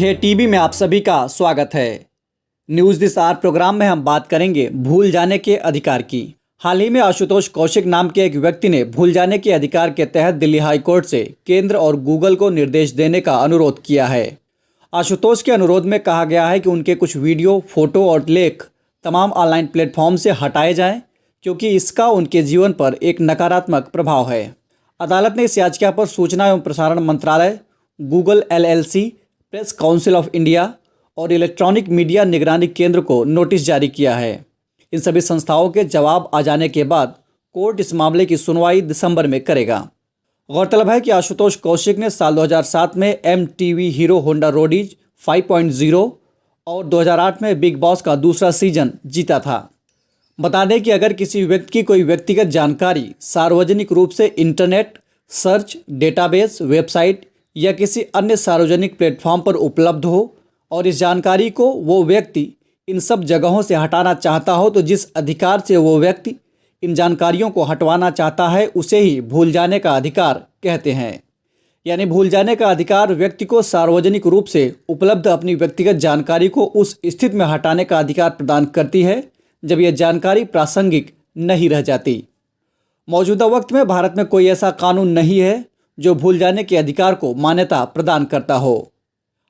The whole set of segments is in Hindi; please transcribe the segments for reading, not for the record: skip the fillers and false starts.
थे टीवी में आप सभी का स्वागत है। न्यूज़ दिस आवर प्रोग्राम में हम बात करेंगे भूल जाने के अधिकार की। हाल ही में आशुतोष कौशिक नाम के एक व्यक्ति ने भूल जाने के अधिकार के तहत दिल्ली हाई कोर्ट से केंद्र और गूगल को निर्देश देने का अनुरोध किया है। आशुतोष के अनुरोध में कहा गया है कि उनके कुछ वीडियो, फोटो और लेख तमाम ऑनलाइन प्लेटफॉर्म से हटाए जाएं, क्योंकि इसका उनके जीवन पर एक नकारात्मक प्रभाव है। अदालत ने इस याचिका पर सूचना एवं प्रसारण मंत्रालय, Google LLC, press council of India और इलेक्ट्रॉनिक मीडिया निगरानी केंद्र को नोटिस जारी किया है। इन सभी संस्थाओं के जवाब आ जाने के बाद कोर्ट इस मामले की सुनवाई दिसंबर में करेगा। गौरतलब है कि आशुतोष कौशिक ने साल 2007 में MTV हीरो होंडा रोडीज 5.0 और 2008 में बिग बॉस का दूसरा सीजन जीता था। बता दें कि अगर किसी व्यक्ति की कोई व्यक्तिगत जानकारी सार्वजनिक रूप से इंटरनेट, सर्च, डेटाबेस, वेबसाइट या किसी अन्य सार्वजनिक प्लेटफॉर्म पर उपलब्ध हो और इस जानकारी को वो व्यक्ति इन सब जगहों से हटाना चाहता हो, तो जिस अधिकार से वो व्यक्ति इन जानकारियों को हटवाना चाहता है उसे ही भूल जाने का अधिकार कहते हैं। यानी भूल जाने का अधिकार व्यक्ति को सार्वजनिक रूप से उपलब्ध अपनी व्यक्तिगत जानकारी को उस स्थिति में हटाने का अधिकार प्रदान करती है जब यह जानकारी प्रासंगिक नहीं रह जाती। मौजूदा वक्त में भारत में कोई ऐसा कानून नहीं है जो भूल जाने के अधिकार को मान्यता प्रदान करता हो।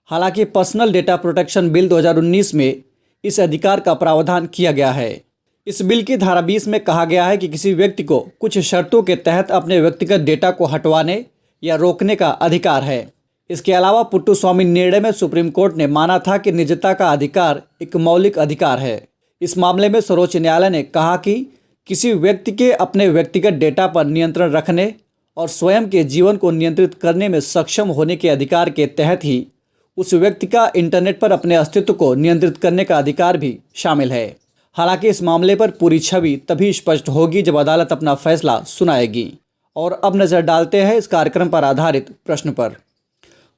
हालांकि पर्सनल डेटा प्रोटेक्शन बिल 2019 में इस अधिकार का प्रावधान किया गया है। इस बिल की धारा 20 में कहा गया है कि किसी व्यक्ति को कुछ शर्तों के तहत अपने व्यक्तिगत डेटा को हटवाने या रोकने का अधिकार है। इसके अलावा पुट्टुस्वामी निर्णय में सुप्रीम कोर्ट ने माना था कि निजता का अधिकार एक मौलिक अधिकार है। इस मामले में सर्वोच्च न्यायालय ने कहा कि किसी व्यक्ति के अपने व्यक्तिगत डेटा पर नियंत्रण रखने और स्वयं के जीवन को नियंत्रित करने में सक्षम होने के अधिकार के तहत ही उस व्यक्ति का इंटरनेट पर अपने अस्तित्व को नियंत्रित करने का अधिकार भी शामिल है। हालांकि इस मामले पर पूरी छवि तभी स्पष्ट होगी जब अदालत अपना फैसला सुनाएगी। और अब नज़र डालते हैं इस कार्यक्रम पर आधारित प्रश्न पर।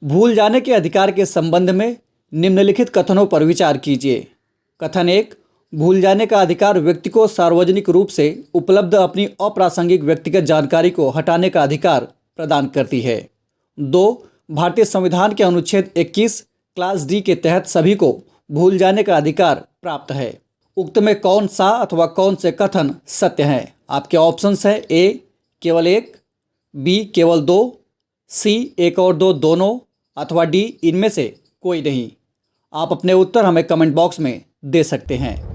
भूल जाने के अधिकार के संबंध में निम्नलिखित कथनों पर विचार कीजिए। कथन 1, भूल जाने का अधिकार व्यक्ति को सार्वजनिक रूप से उपलब्ध अपनी अप्रासंगिक व्यक्तिगत जानकारी को हटाने का अधिकार प्रदान करती है। 2, भारतीय संविधान के अनुच्छेद 21 क्लास D के तहत सभी को भूल जाने का अधिकार प्राप्त है। उक्त में कौन सा अथवा कौन से कथन सत्य हैं? आपके ऑप्शंस हैं A केवल 1, B केवल 2, C 1 और 2 दोनों, अथवा D इनमें से कोई नहीं। आप अपने उत्तर हमें कमेंट बॉक्स में दे सकते हैं।